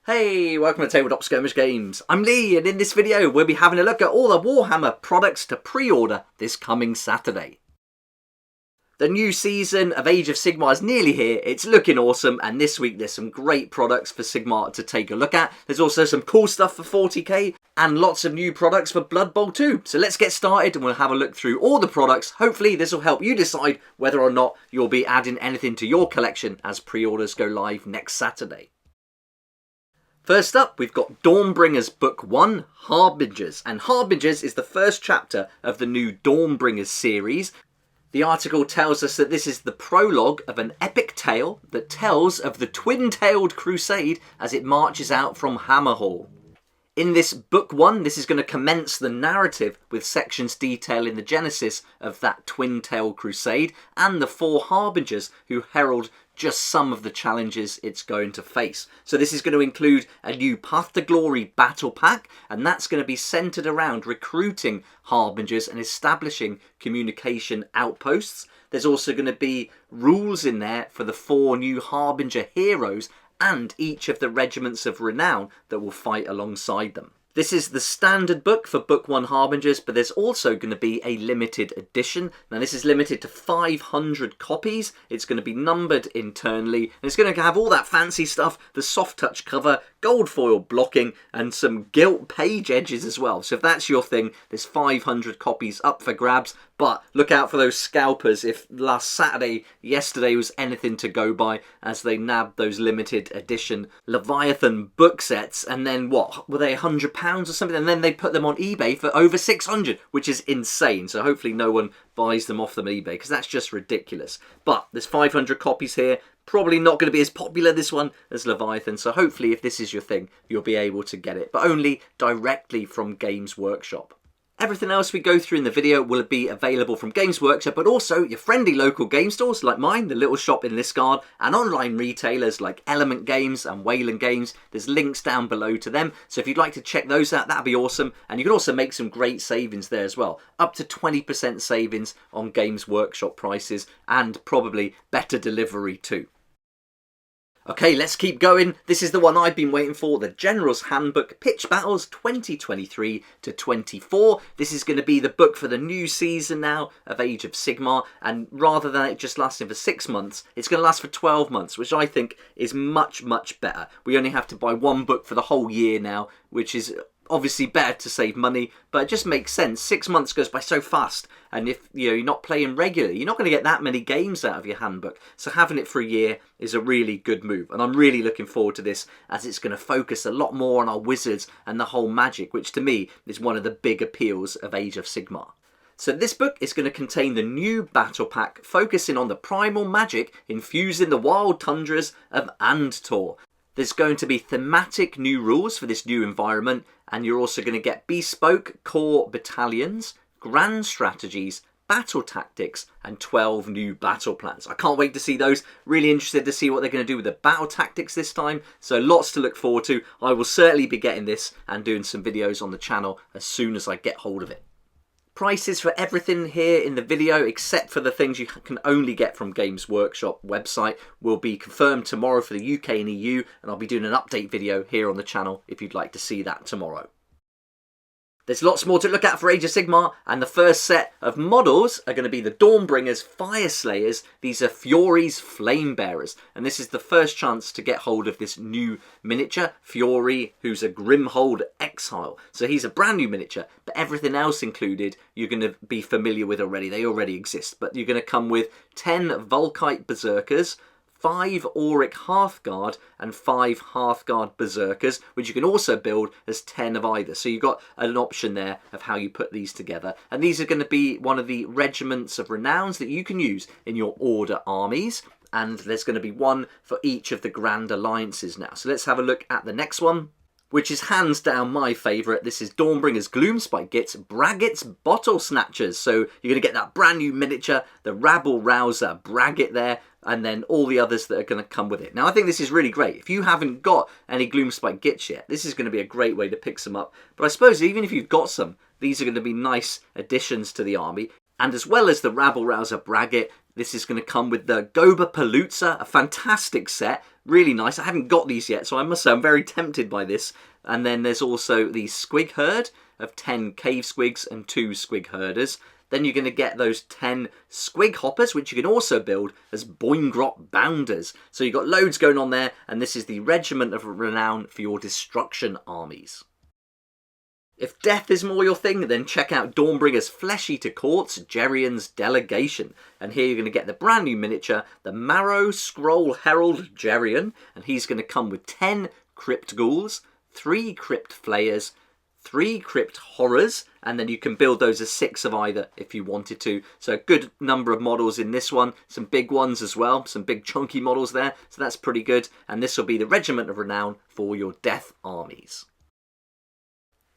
Hey, welcome to Tabletop Skirmish Games. I'm Lee, and in this video we'll be having a look at all the Warhammer products to pre-order this coming Saturday. The new season of Age of Sigmar is nearly here, it's looking awesome, and this week there's some great products for Sigmar to take a look at. There's also some cool stuff for 40k, and lots of new products for Blood Bowl too. So let's get started and we'll have a look through all the products. Hopefully this will help you decide whether or not you'll be adding anything to your collection as pre-orders go live next Saturday. First up, we've got Dawnbringers Book 1, Harbingers, and Harbingers is the first chapter of the new Dawnbringers series. The article tells us that this is the prologue of an epic tale that tells of the twin-tailed crusade as it marches out from Hammerhall. In this Book 1, this is going to commence the narrative with sections detailing the genesis of that twin-tailed crusade and the four Harbingers who herald just some of the challenges it's going to face. So this is going to include a new Path to Glory battle pack, and that's going to be centered around recruiting Harbingers and establishing communication outposts. There's also going to be rules in there for the four new Harbinger heroes and each of the regiments of renown that will fight alongside them. This is the standard book for Book 1 Harbingers, but there's also going to be a limited edition. Now this is limited to 500 copies. It's going to be numbered internally, and it's going to have all that fancy stuff, the soft touch cover, gold foil blocking, and some gilt page edges as well. So if that's your thing, there's 500 copies up for grabs. But look out for those scalpers if yesterday was anything to go by, as they nabbed those limited edition Leviathan book sets, and then what, were they £100 or something? And then they put them on eBay for over 600, which is insane. So hopefully no one buys them off them on eBay, because that's just ridiculous. But there's 500 copies here. Probably not going to be as popular, this one, as Leviathan. So hopefully if this is your thing, you'll be able to get it, but only directly from Games Workshop. Everything else we go through in the video will be available from Games Workshop, but also your friendly local game stores like mine, the little shop in Liscard, and online retailers like Element Games and Wayland Games. There's links down below to them, so if you'd like to check those out, that'd be awesome. And you can also make some great savings there as well. Up to 20% savings on Games Workshop prices, and probably better delivery too. Okay, let's keep going. This is the one I've been waiting for, the General's Handbook Pitch Battles 2023 to 24. This is going to be the book for the new season now of Age of Sigmar, and rather than it just lasting for 6 months, it's going to last for 12 months, which I think is much, much better. We only have to buy one book for the whole year now, which is obviously better to save money, but it just makes sense. 6 months goes by so fast, and if you're not playing regularly, you're not going to get that many games out of your handbook. So having it for a year is a really good move, and I'm really looking forward to this, as it's going to focus a lot more on our wizards and the whole magic, which to me is one of the big appeals of Age of Sigmar. So this book is going to contain the new battle pack, focusing on the primal magic infused in the wild tundras of Andtor. There's going to be thematic new rules for this new environment, and you're also going to get bespoke core battalions, grand strategies, battle tactics, and 12 new battle plans. I can't wait to see those. Really interested to see what they're going to do with the battle tactics this time. So lots to look forward to. I will certainly be getting this and doing some videos on the channel as soon as I get hold of it. Prices for everything here in the video, except for the things you can only get from Games Workshop website, will be confirmed tomorrow for the UK and EU, and I'll be doing an update video here on the channel if you'd like to see that tomorrow. There's lots more to look at for Age of Sigmar, and the first set of models are going to be the Dawnbringers Fire Slayers. These are Fury's Flame Bearers, and this is the first chance to get hold of this new miniature, Fury, who's a Grimhold Exile. So he's a brand new miniature, but everything else included you're going to be familiar with already. They already exist, but you're going to come with 10 Volkite Berserkers, 5 Auric Hearthguard, and 5 Hearthguard Berserkers, which you can also build as 10 of either. So you've got an option there of how you put these together. And these are going to be one of the regiments of renowns that you can use in your Order armies. And there's going to be one for each of the Grand Alliances now. So let's have a look at the next one, which is hands down my favourite. This is Dawnbringers Gloomspite Gits Braggett's Bottle Snatchers. So you're going to get that brand new miniature, the Rabble Rouser Braggett there, and then all the others that are going to come with it. Now I think this is really great. If you haven't got any Gloomspite Gits yet, this is going to be a great way to pick some up. But I suppose even if you've got some, these are going to be nice additions to the army. And as well as the Rabble Rouser Braggett, this is going to come with the Goba Palooza, a fantastic set, Really nice. I haven't got these yet, so I must say I'm very tempted by this. And then there's also the Squig Herd of 10 Cave Squigs and 2 Squig Herders. Then you're going to get those 10 Squig Hoppers, which you can also build as Boingrot Bounders. So you've got loads going on there, and this is the Regiment of Renown for your destruction armies. If death is more your thing, then check out Dawnbringer's Flesh Eater Court's Gerion's Delegation. And here you're going to get the brand new miniature, the Marrow Scroll Herald Gerion. And he's going to come with 10 Crypt Ghouls, 3 Crypt Flayers, 3 Crypt Horrors, and then you can build those as 6 of either if you wanted to. So a good number of models in this one, some big ones as well, some big chunky models there. So that's pretty good. And this will be the Regiment of Renown for your death armies.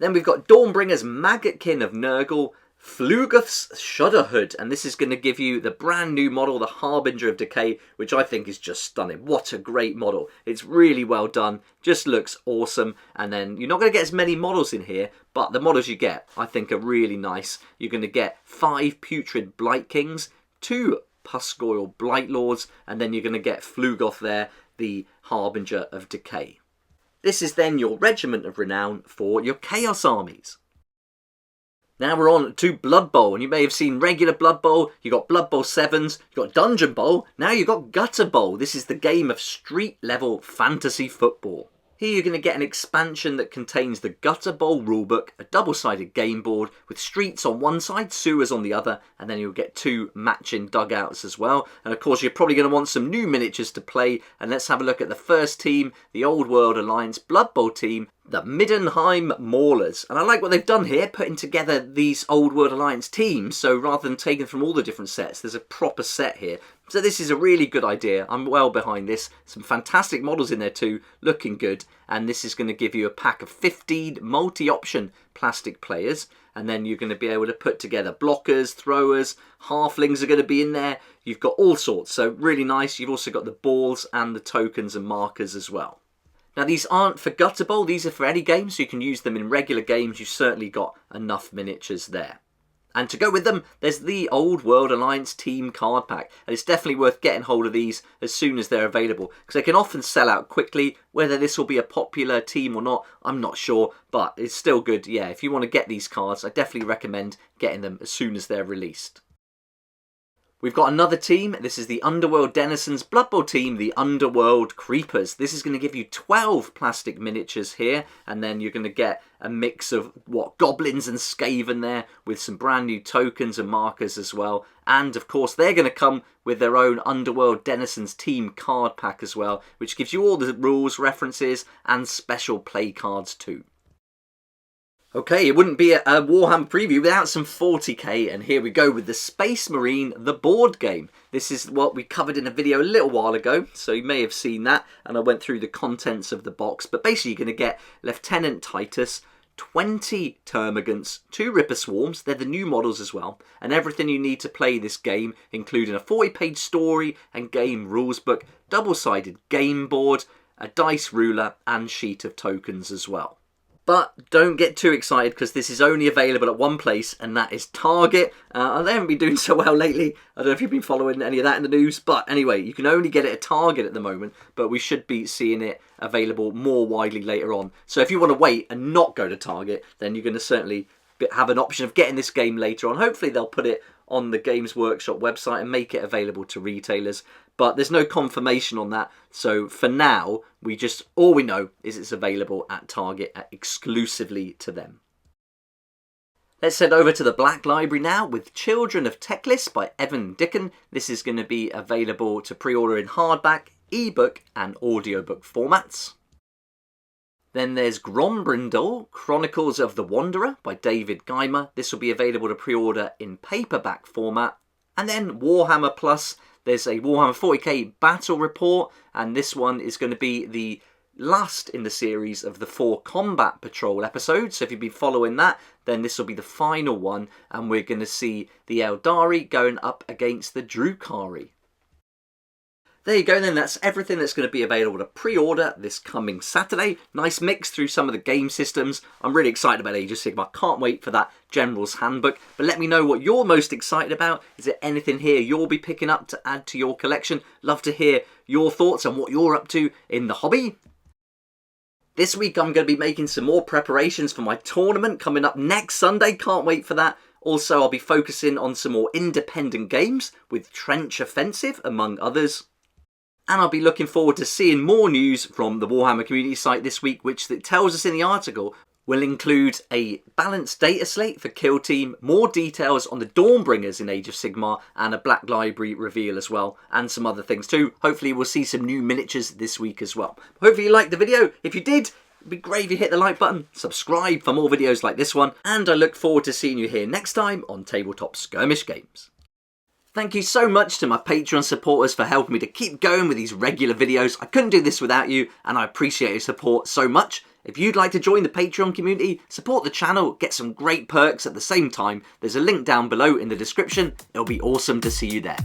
Then we've got Dawnbringer's Maggotkin of Nurgle, Flugoth's Shudderhood, and this is going to give you the brand new model, the Harbinger of Decay, which I think is just stunning. What a great model. It's really well done, just looks awesome, and then you're not going to get as many models in here, but the models you get, I think, are really nice. You're going to get 5 Putrid Blight Kings, 2 Pusgoyle Blight Lords, and then you're going to get Flugoth there, the Harbinger of Decay. This is then your Regiment of Renown for your Chaos armies. Now we're on to Blood Bowl, and you may have seen regular Blood Bowl, you've got Blood Bowl 7s, you've got Dungeon Bowl, now you've got Gutter Bowl. This is the game of street level fantasy football. Here you're going to get an expansion that contains the Gutter Bowl rulebook, a double-sided game board with streets on one side, sewers on the other, and then you'll get 2 matching dugouts as well. And of course you're probably going to want some new miniatures to play, and let's have a look at the first team, the Old World Alliance Blood Bowl team, the Middenheim Maulers. And I like what they've done here, putting together these Old World Alliance teams, so rather than taking from all the different sets, there's a proper set here. So this is a really good idea. I'm well behind this. Some fantastic models in there too, looking good. And this is going to give you a pack of 15 multi-option plastic players. And then you're going to be able to put together blockers, throwers, halflings are going to be in there. You've got all sorts, so really nice. You've also got the balls and the tokens and markers as well. Now these aren't for Gutter Bowl, these are for any game, so you can use them in regular games. You've certainly got enough miniatures there. And to go with them, there's the Old World Alliance Team Card Pack. And it's definitely worth getting hold of these as soon as they're available, because they can often sell out quickly. Whether this will be a popular team or not, I'm not sure, but it's still good. Yeah, if you want to get these cards, I definitely recommend getting them as soon as they're released. We've got another team. This is the Underworld Denizens Blood Bowl team, the Underworld Creepers. This is going to give you 12 plastic miniatures here, and then you're going to get a mix of goblins and Skaven there with some brand new tokens and markers as well. And of course they're going to come with their own Underworld Denizens team card pack as well, which gives you all the rules, references and special play cards too. Okay, it wouldn't be a Warhammer preview without some 40k, and here we go with the Space Marine, the board game. This is what we covered in a video a little while ago, so you may have seen that, and I went through the contents of the box. But basically you're going to get Lieutenant Titus, 20 Termagants, 2 Ripper Swarms, they're the new models as well, and everything you need to play this game, including a 40-page story and game rules book, double-sided game board, a dice ruler and sheet of tokens as well. But don't get too excited, because this is only available at one place, and that is Target. They haven't been doing so well lately. I don't know if you've been following any of that in the news. But anyway, you can only get it at Target at the moment. But we should be seeing it available more widely later on. So if you want to wait and not go to Target, then you're going to certainly have an option of getting this game later on. Hopefully they'll put it on the Games Workshop website and make it available to retailers. But there's no confirmation on that. So for now, all we know is it's available at Target exclusively to them. Let's head over to the Black Library now with Children of Teclis by Evan Dickon. This is going to be available to pre-order in hardback, ebook and audiobook formats. Then there's Grombrindal, Chronicles of the Wanderer by David Geimer. This will be available to pre-order in paperback format. And then Warhammer Plus, there's a Warhammer 40k battle report, and this one is going to be the last in the series of the 4 Combat Patrol episodes. So if you've been following that, then this will be the final one, and we're going to see the Eldari going up against the Drukhari. There you go then, that's everything that's going to be available to pre-order this coming Saturday. Nice mix through some of the game systems. I'm really excited about Age of Sigmar. Can't wait for that General's Handbook. But let me know what you're most excited about. Is there anything here you'll be picking up to add to your collection? Love to hear your thoughts on what you're up to in the hobby. This week I'm going to be making some more preparations for my tournament coming up next Sunday, can't wait for that. Also, I'll be focusing on some more independent games with Trench Offensive, among others. And I'll be looking forward to seeing more news from the Warhammer community site this week, which it tells us in the article will include a balanced data slate for Kill Team, more details on the Dawnbringers in Age of Sigmar, and a Black Library reveal as well, and some other things too. Hopefully we'll see some new miniatures this week as well. Hopefully you liked the video. If you did, it'd be great if you hit the like button, subscribe for more videos like this one, and I look forward to seeing you here next time on Tabletop Skirmish Games. Thank you so much to my Patreon supporters for helping me to keep going with these regular videos. I couldn't do this without you, and I appreciate your support so much. If you'd like to join the Patreon community, support the channel, get some great perks at the same time, there's a link down below in the description. It'll be awesome to see you there.